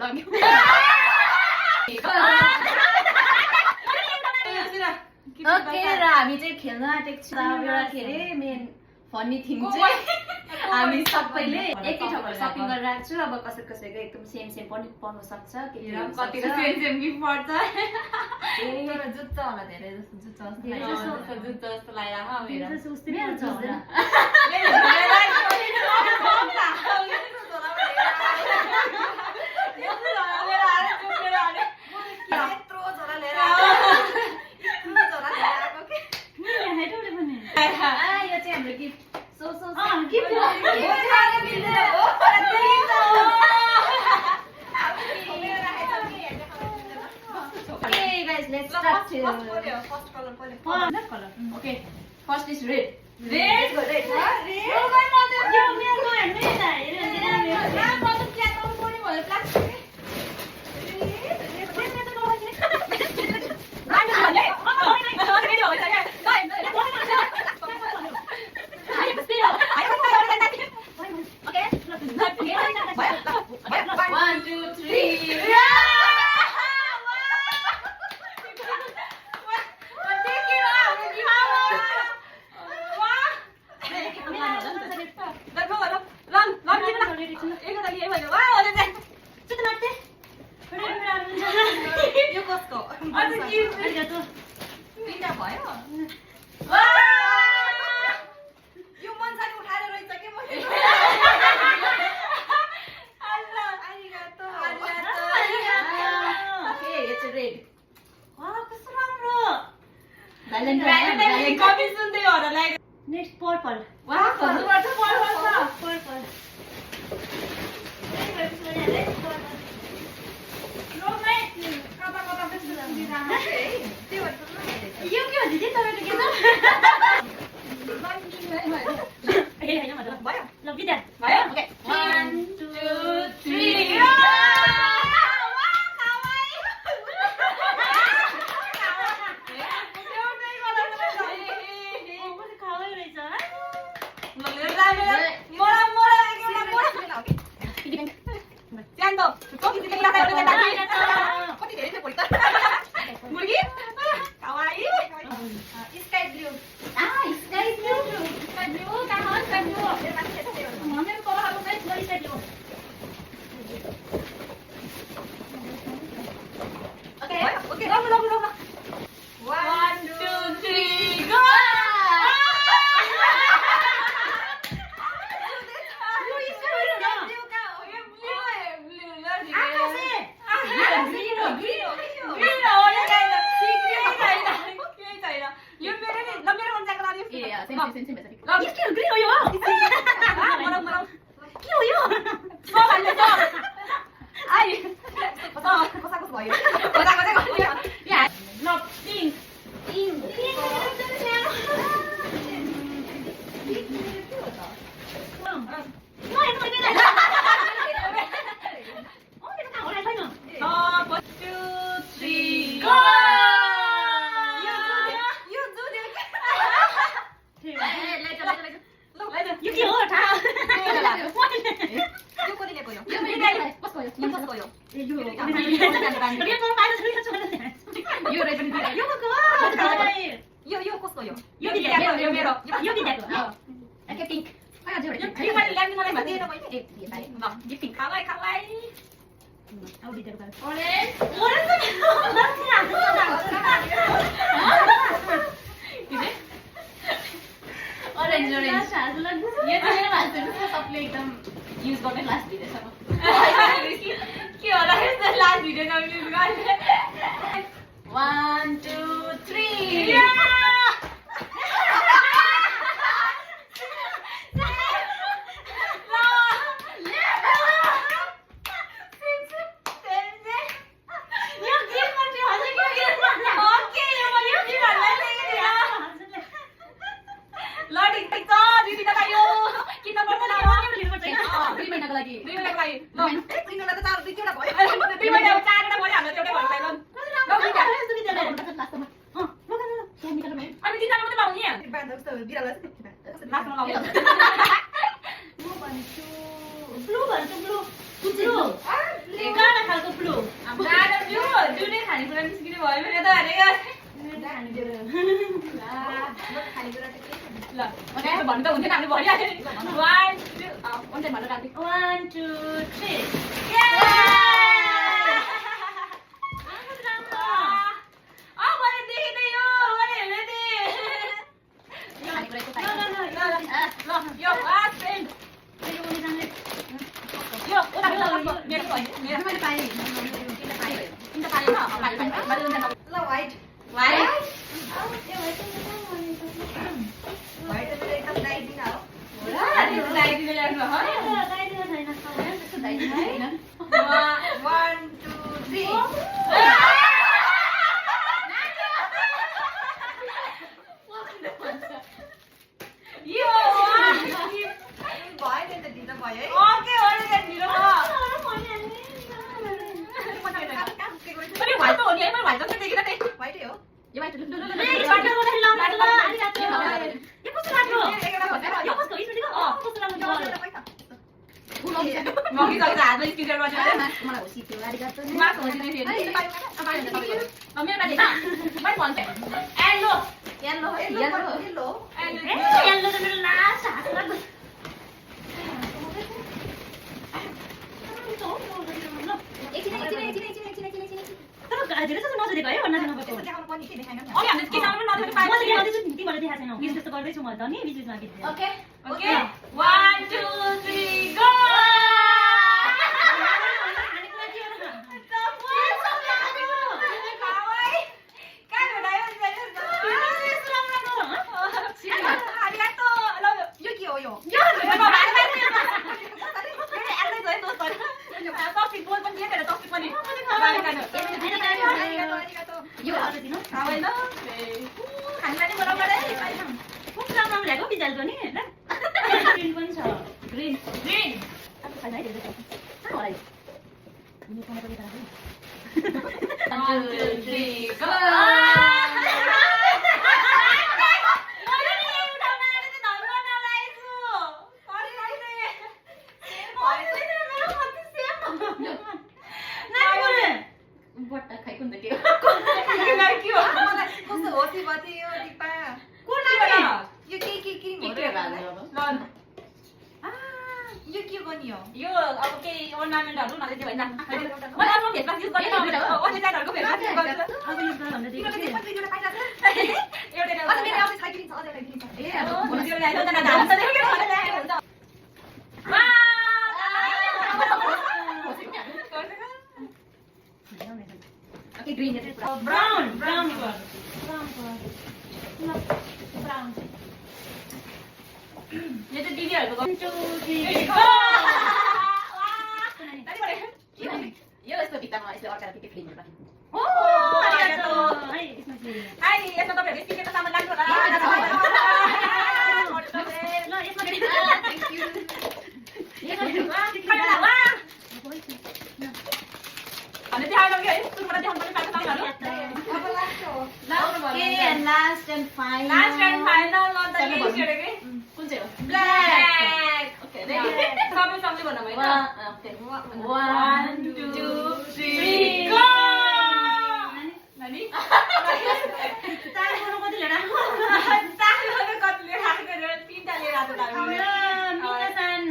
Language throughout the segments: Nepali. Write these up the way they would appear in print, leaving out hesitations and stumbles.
लाग्यो ओके र हामी चाहिँ खेल्न आँटेको छ एउटा के अरे मेन फन्नी थिङ चाहिँ हामी सबैले एकै ठाउँमा सपिङ गरेर आएको छु अब कसैको एकदम सेम पनि पर्नु सक्छ कतिको सेम गिफ्ट पर्छ जुत्ता होला धेरै जस्तो जुत्ता जस्तो लागिरहेको यो चाहिँ हाम्रो gift Okay guys, let's start to first color Okay, first is red. Red. One, two, three. यो कसको तिनटा भयो यो मन्साले उठाएर रहेछ के मैले Okay, it's a red. कस्तो राम्रो Valentine. कपी सुन्दै हो र लाइक Next purple. वाह भन्नुपर्छ Purple. यो के भन्छ चाहिँ तपाईको के भयो ल बिदा भयो ओके 1 2 3 1 2 3 Blue. गाडा खालको फ्लू म्याडम जुनै खानेकुरा निस्किने भयो भने त हारेको ल भन्नु त हुन्थेन हामीले भनिहाल्यो नि 1 2 3 मैले देखेँ यो मैले हेर्ने ल यो लास्ट एन्ड यो मेरो पाएँ ल व्हाइट लगाइदिनु ल्याउनु हो 1 2 3 यो भयो नि त ढिलो भयो है ओके हो नि ढिलो भयो अनि व्हाइट त हो नि है मैले व्हाइट जस्तो देखिन नि व्हाइटै हो यो व्हाइट ओके 1 2 3 गो यो अब केही ornamentहरु नले त्यो हैन मैले आफ्नो भेट क्लास युज गर्ने न ओले जाडहरुको भेट क्लास युज गर्छु अब युज गर्न भन्दै थियो एउटा अनि मेरो आउँछ साइक्लिङ छ अझै साइक्लिङ छ ए अब भोलि ल्याएर त धाम त देखेको भने ल्याएको हुन्छ ओके ग्रीन brown color यो चाहिँ दिदीहरुको 1 2 3 यो यस्तो भित्तामा यसले अर्काले के फ्लिम गर्छ ओ आइतो है यसमा चाहिँ आई यसमा तपाईहरुले स्टिकरको सामान लाग्नु होला ल यसमा थ्यांक यू अनि देखाउनु के सुरुबाट देखाउनु पर्ने पाएको सामानहरु अब लास्ट हो लास्ट एन्ड फाइनल ल त के के कुन चाहिँ हो ब्ल्याक ओके रेडी सबै सँगै भन्नु भयो ओके 1 2 3 गो नानी चारको कति लेडा चारको कति लिएर आएको रे तीनटा लिएर आएको त मिनासान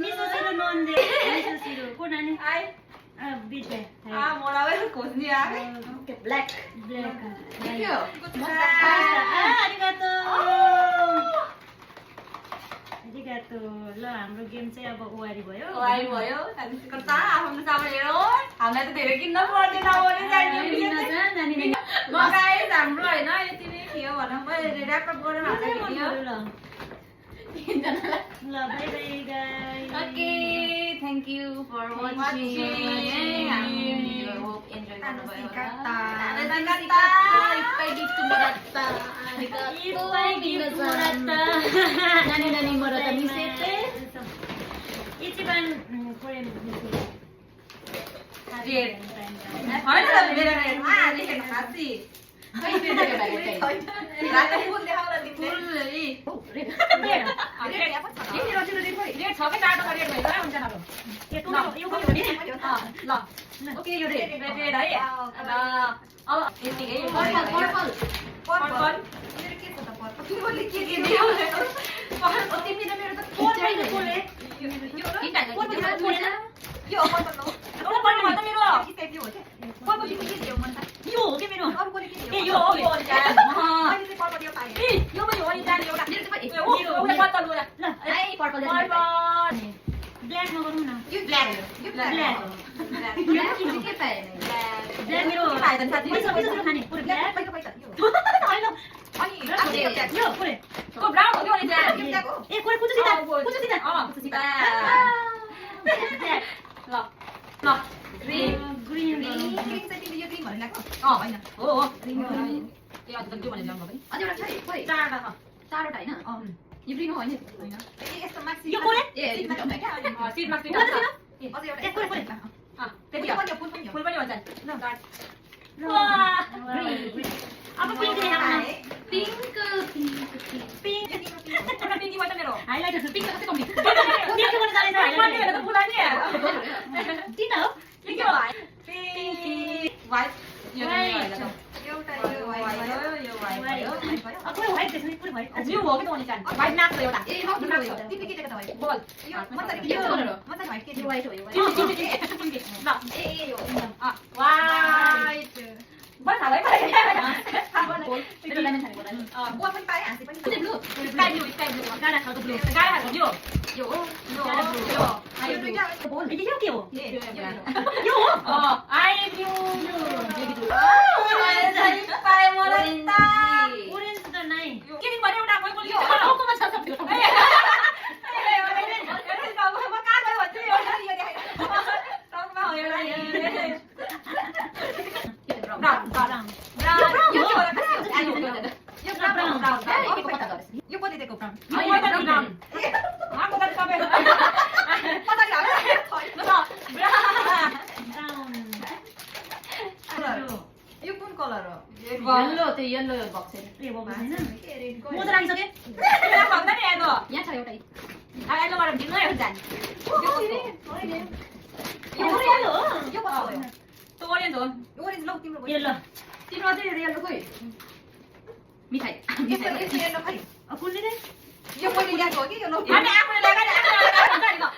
मिसो सिरो नोन्दे मिसो सिरो को नानी आई बिटे मोरा वे खोज्ने आ ओके ब्ल्याक के हो arigato ल हाम्रो गेम चाहिँ अब ओवारी भयो अनि कता आफ्नो सामान हेरौ हामीलाई त धेरै किन्न पर्दैन ओले चाहिने गाइस हाम्रो हैन यति नै थियो भन्न मैले र्याप अप गरेर हामीलाई दियो ल bye bye guys okay thank you for watching I hope enjoy गर्नुभयो नानी नानी मरता मिसेते इचिबान कोरियन रेड हैन त मेरो रेड देखेको खासी रातै फुल देखाउला तिमीले रेड छ के चारवटा रेड भइसक्यो हुन्छ नभए 이거 어디? ल ओके यो रेड रेड रेड है ल अब यतिकै पर्पल मेरो के छ त पर्पल तिमीले के के यो तिमी र मेरो त पर्पल बोले यो पर्पल हो एउटा पर्ने भयो त मेरो के टाइप यो हो के पर्पल के दियो मन त यो हो के मेरो अरु कोले के दियो ए यो हो यो अनि जान अहिले चाहिँ पर्पल यो पाए यो पनि हो अनि जान एउटा मेरो चाहिँ एउटा पर्पल बोला ल आई पर्पल पर्पल ब्ल्याकमा गरौँ न यो ब्ल्याक यो ब्ल्याक के पाए ब्ल्याक मेरो पाए त साथी पैसा पैसा खाने पुरै ब्ल्याक ब्ल्याक पैसा यो हैन अनि आफ्नो यो ब्ल्याक यो पुरै को ब्राउन हो यो अनि जान यो ब्ल्याक हो ए कोही कुछ दिदा कुछ दिदा ब्ल्याक ल ल ग्रीन ग्रीन ग्रीन चाहिँ तिमीले यो ग्रीन भनेर ल्याएको हैन हो हो ए अझ त त्यो भनेर ल्याउनु पनि अझ एउटा छ है खोइ चारवटा छ चारवटा हैन यो ग्रीन हो हैन हैन ए यस्तो माक्सी यो कोले ए सिडमा सिड अझ एउटा ए कोले कोले त्यति फुल पनि हो, फुल पनि हो। फुल पनि हुन्छ ल गाड ग्रीन अब पिङ्क देखाउनु पिङ्क पिङ्क एउटा पिङ्की भयो त मेरो हाइलाइटर पिङ्क कति कम्ती पिङ्क गर्न जाने छ पनि हाइलाइटर त फुला नि किन हो पिङ्की हो पिङ्की वाइट यो एउटा यो वाइट यो वाइट अब पुरै व्हाइट देख्नु पुरै व्हाइट जिउ हो कि त अनि जान वाइट नाक छ एउटा ए हो तिमीले के देखेको त भाइ बल यो मत यो कलर हो मत भाइ के यो दियो वाइट हो यो वाइट ल ए यो वाइट बस हालै मेरो लेमन खानेको लागि बोल पनि पाए हाँसी पनि कुन ब्लू स्काई ब्लू गाडा खालको ब्लू गाडा खालको यो यो हो यो यो दुईटा बोल ए के हो ए यो हो आई ब्लू ओरेन्ज त नाइ के दिन भने एउटा कोही बोल्यो कोकोमा छ सब त्यो यो कति दिएको ब्राउन यो कुन कलर हो येल्लो त्यो येल्लो बक्स हैन ए बाबु हैन के रेड म त राखिसके यहाँ छ एउटै यो हो यो ओरेन्ज लौ तिम्रो ए ल तिम्रो अझै येल्लो खोइ मिठाई यस्तो येलो खै कुन रे यो मैले ल्याएको हो कि यो लौ यो येलो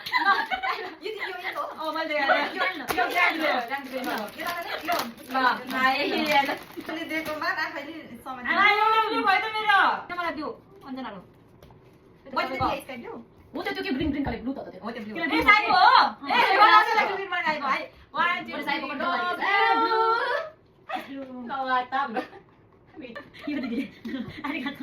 मैले दिएकोमा आफैले समाज मैले दिए स्काई ब्लू हो त त्यो के ग्रीन ग्रीन कलर ब्लू त त्यो हो त्यो ब्लू यो दिदी अरे खान्छ